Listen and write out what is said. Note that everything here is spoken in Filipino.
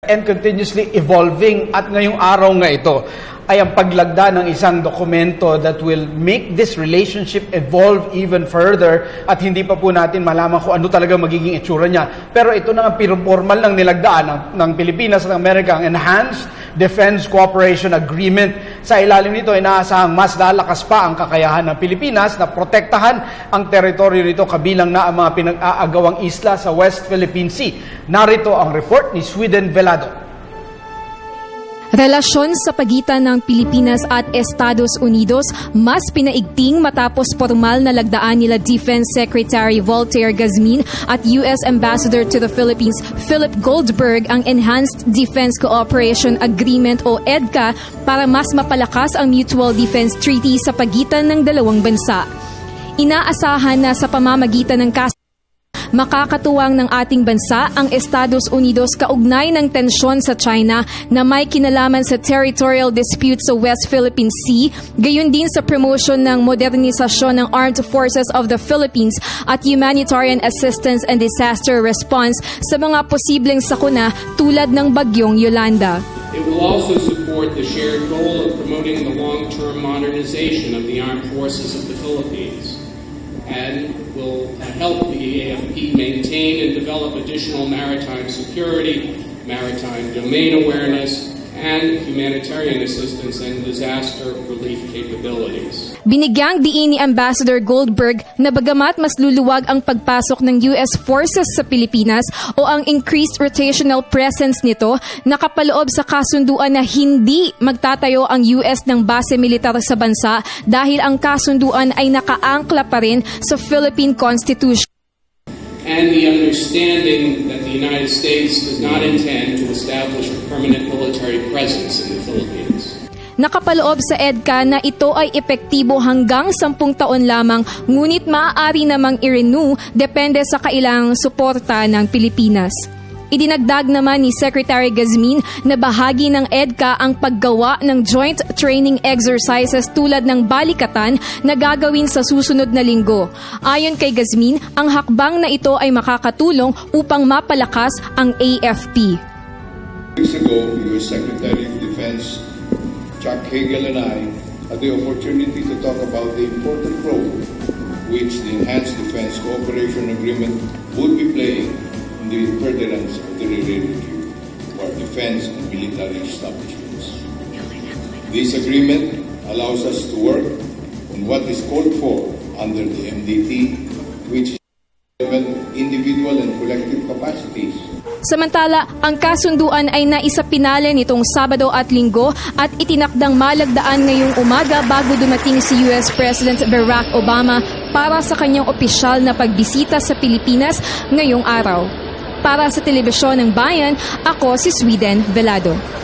and continuously evolving, at ngayong araw nga ito ay ang paglagda ng isang dokumento that will make this relationship evolve even further, at hindi pa po natin malaman kung ano talaga magiging itsura niya. Pero ito na ang formal ng nilagdaan ng Pilipinas at Amerika, ang Enhanced Defense Cooperation Agreement. Sa ilalim nito, inaasahang mas lalakas pa ang kakayahan ng Pilipinas na protektahan ang teritoryo nito, kabilang na ang mga pinag-aagawang isla sa West Philippine Sea. Narito ang report ni Sweden Velado. Relasyon sa pagitan ng Pilipinas at Estados Unidos mas pinaigting matapos formal na lagdaan nila Defense Secretary Voltaire Gazmin at U.S. Ambassador to the Philippines Philip Goldberg ang Enhanced Defense Cooperation Agreement o EDCA para mas mapalakas ang Mutual Defense Treaty sa pagitan ng dalawang bansa. Inaasahan na sa pamamagitan ng makakatuwang ng ating bansa ang Estados Unidos kaugnay ng tensyon sa China na may kinalaman sa territorial dispute sa West Philippine Sea, gayon din sa promotion ng modernisasyon ng Armed Forces of the Philippines at humanitarian assistance and disaster response sa mga posibleng sakuna tulad ng bagyong Yolanda. It will also support the shared goal of promoting the long-term modernization of the armed forces of the Philippines, and will help the AFP maintain and develop additional maritime security, maritime domain awareness, and humanitarian assistance and disaster relief capabilities. Binigyang diin ni Ambassador Goldberg na bagamat mas luluwag ang pagpasok ng U.S. forces sa Pilipinas o ang increased rotational presence nito, nakapaloob sa kasunduan na hindi magtatayo ang U.S. ng base militar sa bansa dahil ang kasunduan ay nakaangkla pa rin sa Philippine Constitution. And the understanding that the United States does not intend to establish a permanent military presence in the Philippines. Nakapaloob sa EDCA na ito ay epektibo hanggang 10 taon lamang, ngunit maaari namang i-renew depende sa kailangang suporta ng Pilipinas. Idinagdag naman ni Secretary Gazmin na bahagi ng EDCA ang paggawa ng joint training exercises tulad ng balikatan na gagawin sa susunod na linggo. Ayon kay Gazmin, ang hakbang na ito ay makakatulong upang mapalakas ang AFP. Weeks ago, U.S. Secretary of Defense Chuck Hagel and I had the opportunity to talk about the important role which the Enhanced Defense Cooperation Agreement would be playing in the furtherance of the relationship of our defense and military establishments. This agreement allows us to work on what is called for under the MDT, which is individual and collective capacities. Samantala, ang kasunduan ay naisapinali nitong Sabado at Linggo at itinakdang malagdaan ngayong umaga bago dumating si US President Barack Obama para sa kanyang opisyal na pagbisita sa Pilipinas ngayong araw. Para sa Telebisyon ng Bayan, ako si Sweden Velado.